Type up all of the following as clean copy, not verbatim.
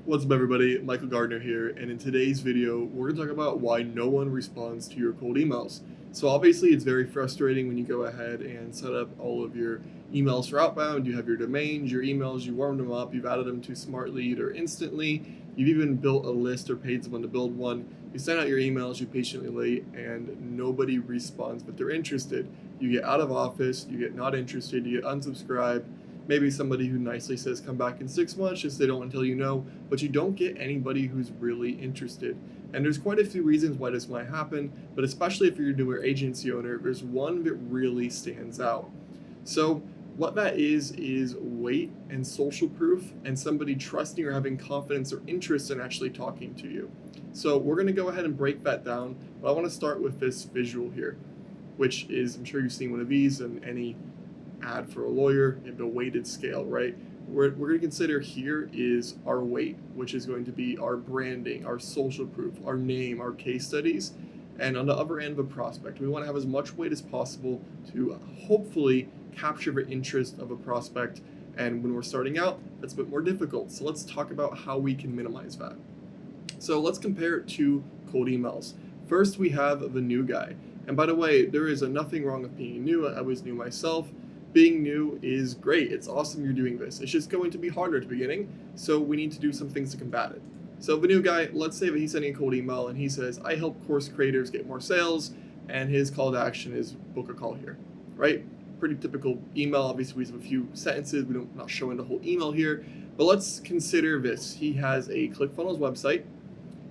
What's up, everybody? Michael Gardiner here, and in today's video, we're going to talk about why no one responds to your cold emails. So obviously, it's very frustrating when you go ahead and set up all of your emails for outbound. You have your domains, your emails, you warmed them up, you've added them to Smart Lead or Instantly. You've even built a list or paid someone to build one. You send out your emails, you patiently wait, and nobody responds, but they're interested. You get out of office, you get not interested, you get unsubscribed. Maybe somebody who nicely says come back in 6 months, just they don't until you know, but you don't get anybody who's really interested. And there's quite a few reasons why this might happen, but especially if you're a newer agency owner, there's one that really stands out. So what that is weight and social proof and somebody trusting or having confidence or interest in actually talking to you. So we're going to go ahead and break that down, but I want to start with this visual here, which is, I'm sure you've seen one of these in any ad for a lawyer in the weighted scale, right? We're going to consider here is our weight, which is going to be our branding, our social proof, our name, our case studies. And on the other end of a prospect, we want to have as much weight as possible to hopefully capture the interest of a prospect. And when we're starting out, that's a bit more difficult. So let's talk about how we can minimize that. So let's compare it to cold emails. First, we have the new guy. And by the way, there is nothing wrong with being new. I was new myself. Being new is great. It's awesome you're doing this. It's just going to be harder at the beginning, so we need to do some things to combat it. So the new guy, let's say that he's sending a cold email and he says, I help course creators get more sales, and his call to action is book a call here, right? Pretty typical email. Obviously, we have a few sentences. We're not showing the whole email here, but let's consider this. He has a ClickFunnels website.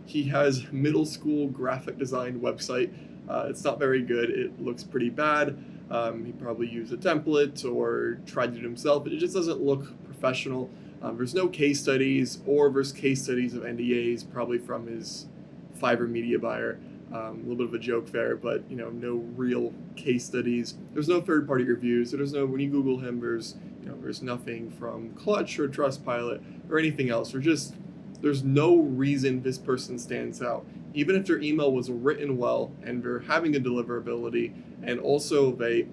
He has middle school graphic design website. It's not very good. It looks pretty bad. He probably used a template or tried to do it himself, but it just doesn't look professional. There's no case studies, or there's case studies of NDAs, probably from his Fiverr media buyer. A little bit of a joke there, but no real case studies. There's no third-party reviews. So there's no, when you Google him, there's nothing from Clutch or Trustpilot or anything else. There's no reason this person stands out. Even if their email was written well and they're having a deliverability, and also they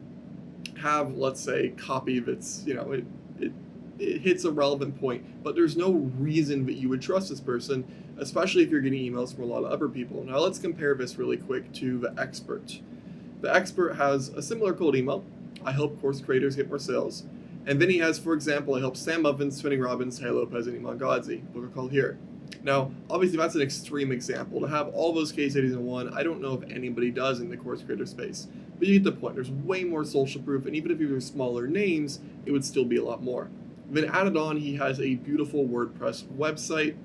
have, let's say, copy that's, it hits a relevant point, but there's no reason that you would trust this person, especially if you're getting emails from a lot of other people. Now let's compare this really quick to the expert. The expert has a similar cold email. I help course creators get more sales. And then he has, for example, I help Sam Ovens, Swinning Robbins, Tay Lopez, and Iman Gadzhi. Book a call here. Now, obviously, that's an extreme example. To have all those case studies in one, I don't know if anybody does in the course creator space. But you get the point. There's way more social proof, and even if you were smaller names, it would still be a lot more. Then added on, he has a beautiful WordPress website.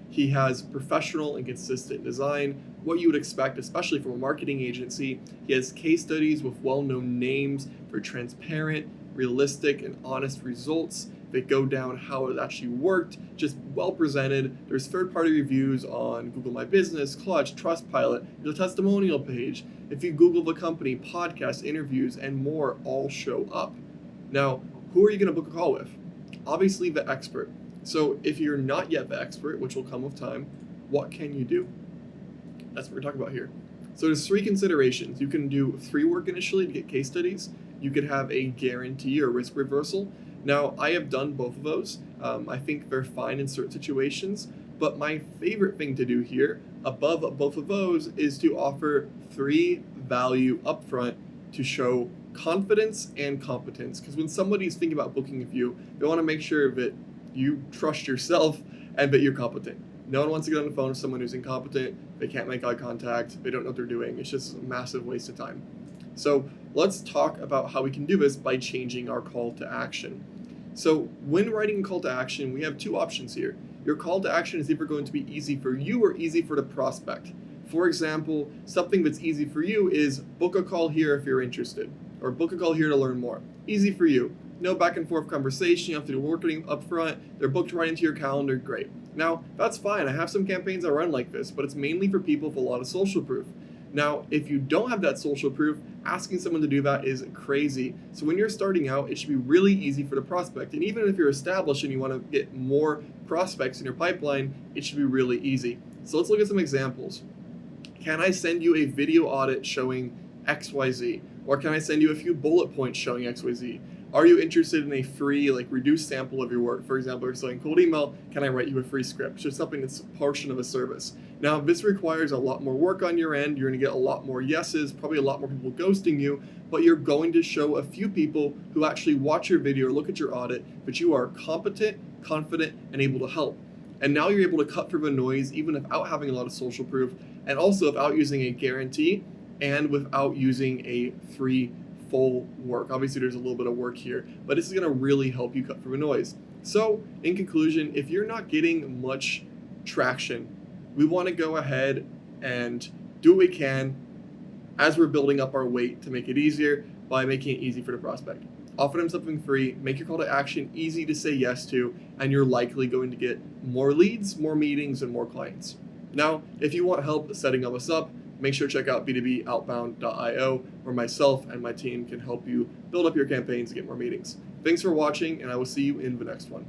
He has professional and consistent design, what you would expect, especially from a marketing agency. He has case studies with well-known names for transparent, realistic, and honest results that go down how it actually worked, just well presented. There's third-party reviews on Google My Business, Clutch, Trustpilot. There's a testimonial page. If you Google the company, podcasts, interviews, and more all show up. Now, who are you going to book a call with? Obviously, the expert. So if you're not yet the expert, which will come with time, what can you do? That's what we're talking about here. So there's 3 considerations. You can do free work initially to get case studies. You could have a guarantee or risk reversal. Now, I have done both of those. I think they're fine in certain situations, but my favorite thing to do here, above both of those, is to offer 3 value upfront to show confidence and competence. Because when somebody's thinking about booking with you, they want to make sure that you trust yourself and that you're competent. No one wants to get on the phone with someone who's incompetent. They can't make eye contact. They don't know what they're doing. It's just a massive waste of time. So let's talk about how we can do this by changing our call to action. So when writing a call to action, we have 2 options here. Your call to action is either going to be easy for you or easy for the prospect. For example, something that's easy for you is book a call here if you're interested, or book a call here to learn more. Easy for you. No back and forth conversation. You have to do marketing up front. They're booked right into your calendar. Great. Now, that's fine. I have some campaigns that run like this, but it's mainly for people with a lot of social proof. Now, if you don't have that social proof, asking someone to do that is crazy. So when you're starting out, it should be really easy for the prospect. And even if you're established and you want to get more prospects in your pipeline, it should be really easy. So let's look at some examples. Can I send you a video audit showing XYZ? Or can I send you a few bullet points showing XYZ? Are you interested in a free, like, reduced sample of your work? For example, you're selling cold email, can I write you a free script? Just something that's a portion of a service. Now, this requires a lot more work on your end. You're going to get a lot more yeses, probably a lot more people ghosting you, but you're going to show a few people who actually watch your video or look at your audit that you are competent, confident, and able to help. And now you're able to cut through the noise even without having a lot of social proof, and also without using a guarantee and without using a free full work. Obviously, there's a little bit of work here, but this is going to really help you cut through the noise. So, in conclusion, if you're not getting much traction, we want to go ahead and do what we can as we're building up our weight to make it easier by making it easy for the prospect. Offer them something free, make your call to action easy to say yes to, and you're likely going to get more leads, more meetings, and more clients. Now, if you want help setting all this up, make sure to check out b2boutbound.io, where myself and my team can help you build up your campaigns and get more meetings. Thanks for watching, and I will see you in the next one.